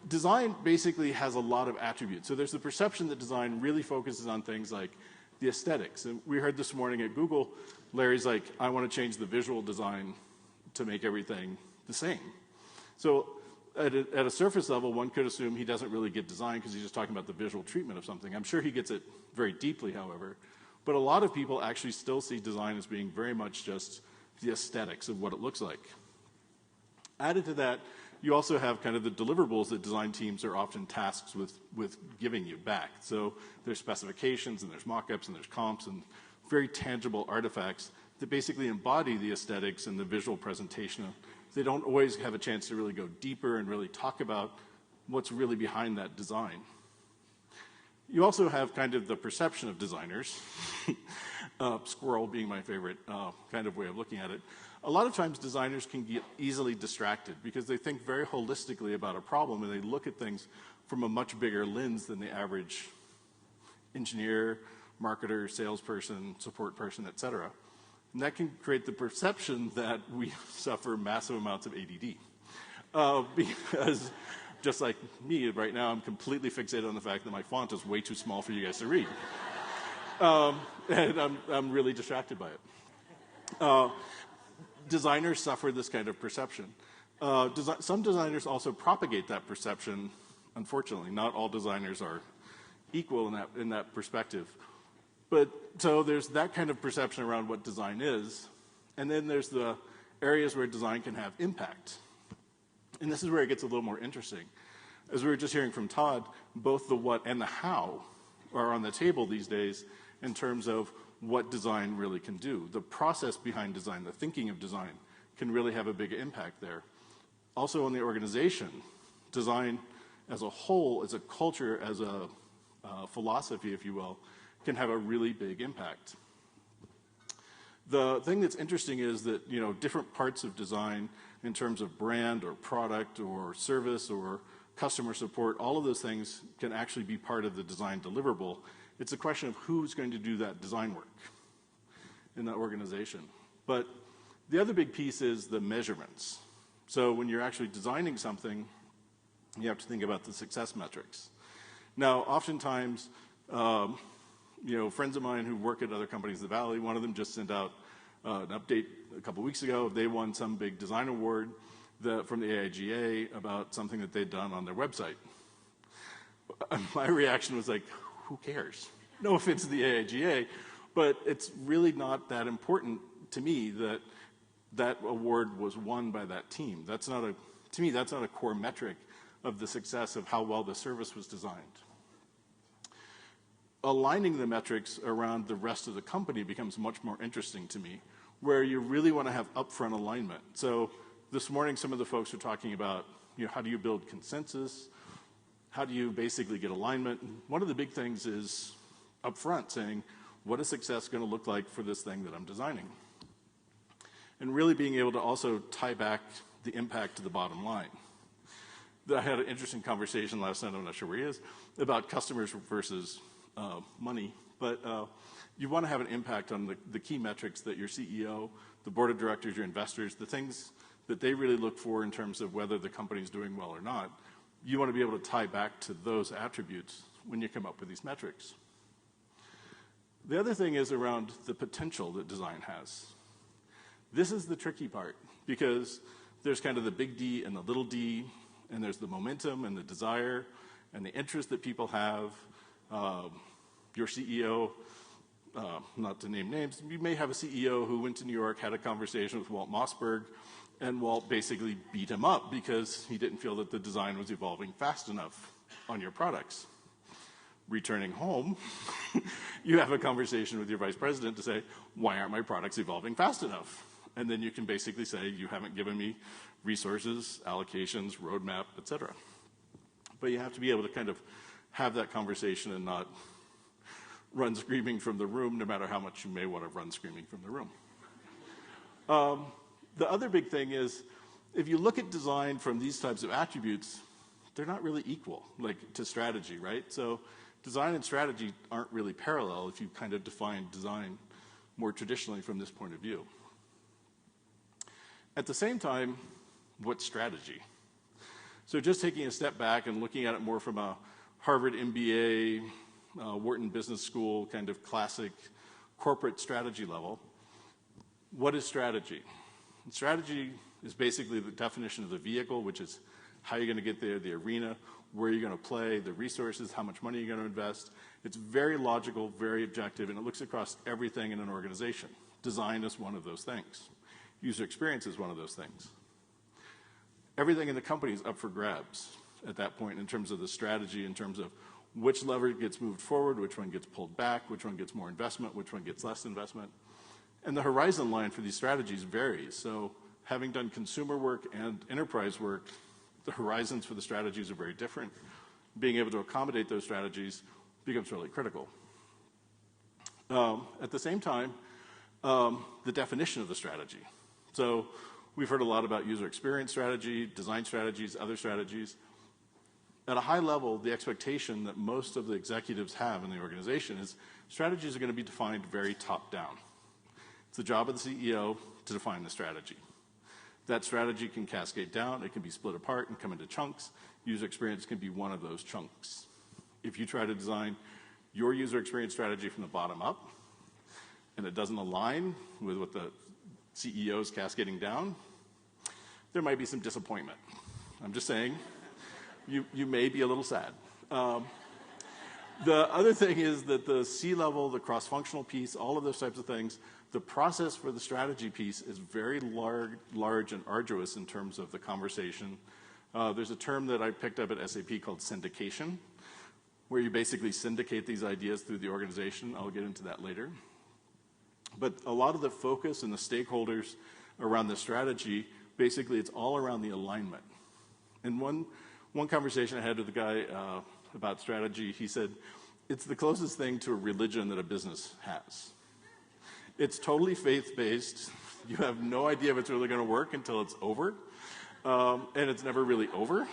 design basically has a lot of attributes. So there's the perception that design really focuses on things like the aesthetics. And we heard this morning at Google, Larry's like, I want to change the visual design to make everything the same. So at a surface level, one could assume he doesn't really get design because he's just talking about the visual treatment of something. I'm sure he gets it very deeply, however. But a lot of people actually still see design as being very much just the aesthetics of what it looks like. Added to that, you also have kind of the deliverables that design teams are often tasked with giving you back. So there's specifications, and there's mock-ups, and there's comps, and very tangible artifacts that basically embody the aesthetics and the visual presentation. They don't always have a chance to really go deeper and really talk about what's really behind that design. You also have kind of the perception of designers, squirrel being my favorite kind of way of looking at it. A lot of times designers can get easily distracted because they think very holistically about a problem and they look at things from a much bigger lens than the average engineer, marketer, salesperson, support person, et cetera. And that can create the perception that we suffer massive amounts of ADD. Because just like me right now, I'm completely fixated on the fact that my font is way too small for you guys to read. And I'm really distracted by it. Designers suffer this kind of perception. Some designers also propagate that perception, unfortunately. Not all designers are equal in that perspective. But so there's that kind of perception around what design is. And then there's the areas where design can have impact. And this is where it gets a little more interesting. As we were just hearing from Todd, both the what and the how are on the table these days in terms of what design really can do. The process behind design, the thinking of design, can really have a big impact there. Also in the organization, design as a whole, as a culture, as a philosophy, if you will, can have a really big impact. The thing that's interesting is that, you know, different parts of design in terms of brand or product or service or customer support, all of those things can actually be part of the design deliverable. It's a question of who's going to do that design work in that organization. But the other big piece is the measurements. So when you're actually designing something, you have to think about the success metrics. Now, oftentimes, you know, friends of mine who work at other companies in the Valley, one of them just sent out an update a couple weeks ago. They won some big design award from the AIGA about something that they'd done on their website. My reaction was like, who cares? No offense to the AIGA, but it's really not that important to me that that award was won by that team. To me, that's not a core metric of the success of how well the service was designed. Aligning the metrics around the rest of the company becomes much more interesting to me, where you really want to have upfront alignment. So this morning, some of the folks were talking about, you know, how do you build consensus? How do you basically get alignment? One of the big things is upfront saying, what is success going to look like for this thing that I'm designing? And really being able to also tie back the impact to the bottom line. I had an interesting conversation last night, I'm not sure where he is, about customers versus money. But you want to have an impact on the key metrics that your CEO, the board of directors, your investors, the things that they really look for in terms of whether the company's doing well or not. You want to be able to tie back to those attributes when you come up with these metrics. The other thing is around the potential that design has. This is the tricky part because there's kind of the big D and the little d, and there's the momentum and the desire and the interest that people have. Your CEO, not to name names, you may have a CEO who went to New York, had a conversation with Walt Mossberg, and Walt basically beat him up because he didn't feel that the design was evolving fast enough on your products. Returning home, you have a conversation with your vice president to say, why aren't my products evolving fast enough? And then you can basically say, you haven't given me resources, allocations, roadmap, et cetera. But you have to be able to kind of have that conversation and not run screaming from the room, no matter how much you may want to run screaming from the room. The other big thing is, if you look at design from these types of attributes, they're not really equal, like to strategy, right? So design and strategy aren't really parallel if you kind of define design more traditionally from this point of view. At the same time, what's strategy? So just taking a step back and looking at it more from a Harvard MBA, Wharton Business School kind of classic corporate strategy level, what is strategy? Strategy is basically the definition of the vehicle, which is how you're going to get there, the arena, where you're going to play, the resources, how much money you're going to invest. It's very logical, very objective, and it looks across everything in an organization. Design is one of those things. User experience is one of those things. Everything in the company is up for grabs at that point in terms of the strategy, in terms of which lever gets moved forward, which one gets pulled back, which one gets more investment, which one gets less investment. And the horizon line for these strategies varies. So having done consumer work and enterprise work, the horizons for the strategies are very different. Being able to accommodate those strategies becomes really critical. At the same time, the definition of the strategy. So we've heard a lot about user experience strategy, design strategies, other strategies. At a high level, the expectation that most of the executives have in the organization is strategies are going to be defined very top-down. It's the job of the CEO to define the strategy. That strategy can cascade down, it can be split apart and come into chunks. User experience can be one of those chunks. If you try to design your user experience strategy from the bottom up, and it doesn't align with what the CEO is cascading down, there might be some disappointment. I'm just saying, you may be a little sad. The other thing is that the C-level, the cross-functional piece, all of those types of things, the process for the strategy piece is very large and arduous in terms of the conversation. There's a term that I picked up at SAP called syndication, where you basically syndicate these ideas through the organization. I'll get into that later. But a lot of the focus and the stakeholders around the strategy, basically it's all around the alignment. And one conversation I had with a guy about strategy, he said, it's the closest thing to a religion that a business has. It's totally faith-based. You have no idea if it's really going to work until it's over. And it's never really over.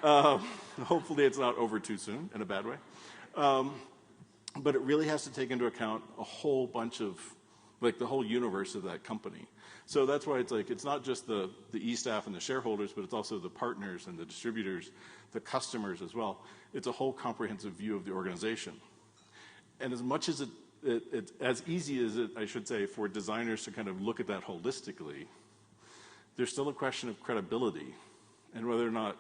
Hopefully it's not over too soon, in a bad way. But it really has to take into account a whole bunch of, like the whole universe of that company. So that's why it's like, it's not just the E-staff and the shareholders, but it's also the partners and the distributors, the customers as well. It's a whole comprehensive view of the organization. And as much as it's as easy as it, I should say, for designers to kind of look at that holistically, there's still a question of credibility and whether or not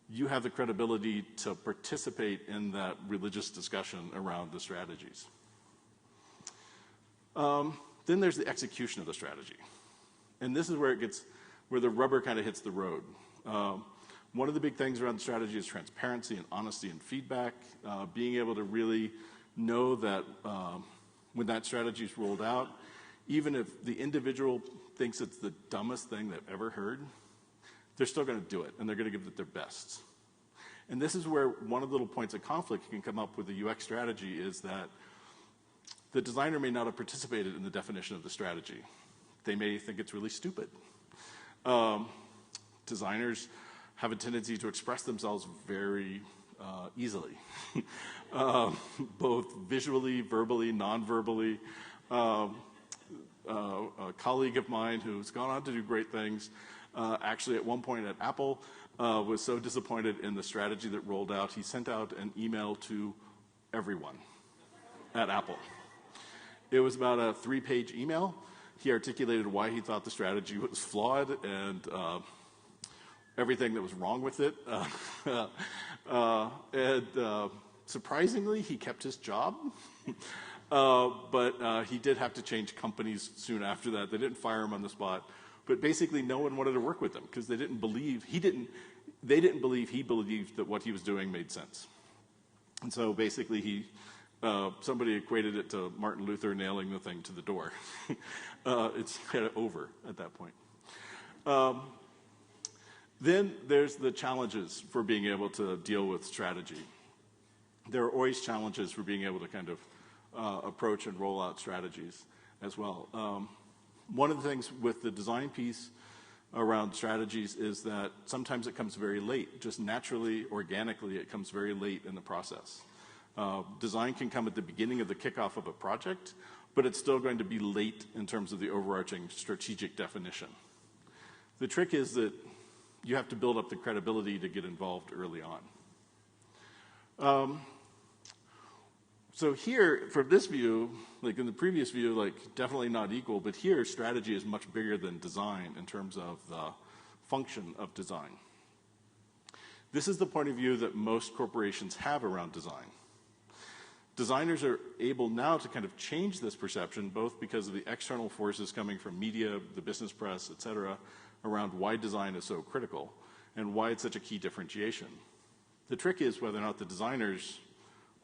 you have the credibility to participate in that religious discussion around the strategies. Then there's the execution of the strategy. And this is where where the rubber kind of hits the road. One of the big things around the strategy is transparency and honesty and feedback, being able to really know that when that strategy is rolled out, even if the individual thinks it's the dumbest thing they've ever heard, they're still going to do it, and they're going to give it their best. And this is where one of the little points of conflict can come up with the UX strategy is that the designer may not have participated in the definition of the strategy. They may think it's really stupid. Designers have a tendency to express themselves very easily, both visually, verbally, non-verbally. A colleague of mine who's gone on to do great things, actually at one point at Apple, was so disappointed in the strategy that rolled out, he sent out an email to everyone at Apple. It was about a 3-page email. He articulated why he thought the strategy was flawed and everything that was wrong with it. Surprisingly, he kept his job. But he did have to change companies soon after that. They didn't fire him on the spot. But basically, no one wanted to work with him because they didn't believe he believed that what he was doing made sense. And so basically, somebody equated it to Martin Luther nailing the thing to the door. It's kind of over at that point. Then there's the challenges for being able to deal with strategy. There are always challenges for being able to kind of approach and roll out strategies as well. One of the things with the design piece around strategies is that sometimes it comes very late. Just naturally, organically, it comes very late in the process. Design can come at the beginning of the kickoff of a project, but it's still going to be late in terms of the overarching strategic definition. The trick is that you have to build up the credibility to get involved early on. So here, from this view, like in the previous view, like definitely not equal, but here strategy is much bigger than design in terms of the function of design. This is the point of view that most corporations have around design. Designers are able now to kind of change this perception, both because of the external forces coming from media, the business press, et cetera, around why design is so critical and why it's such a key differentiation. The trick is whether or not the designers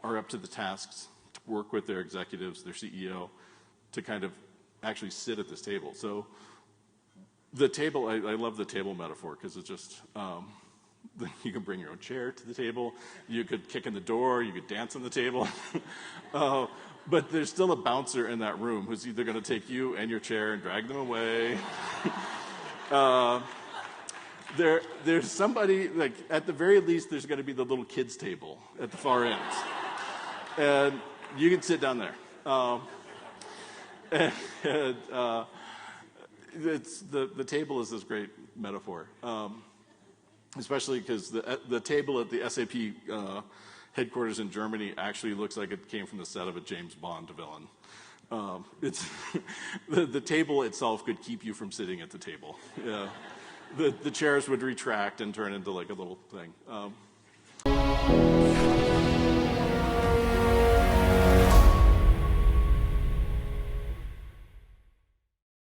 are up to the tasks to work with their executives, their CEO, to kind of actually sit at this table. So the table, I love the table metaphor because it's just, you can bring your own chair to the table, you could kick in the door, you could dance on the table, but there's still a bouncer in that room who's either going to take you and your chair and drag them away. There's somebody, like, at the very least, there's going to be the little kids' table at the far end. And you can sit down there. The table is this great metaphor, especially because the table at the SAP headquarters in Germany actually looks like it came from the set of a James Bond villain. The table itself could keep you from sitting at the table. Yeah. The chairs would retract and turn into like a little thing.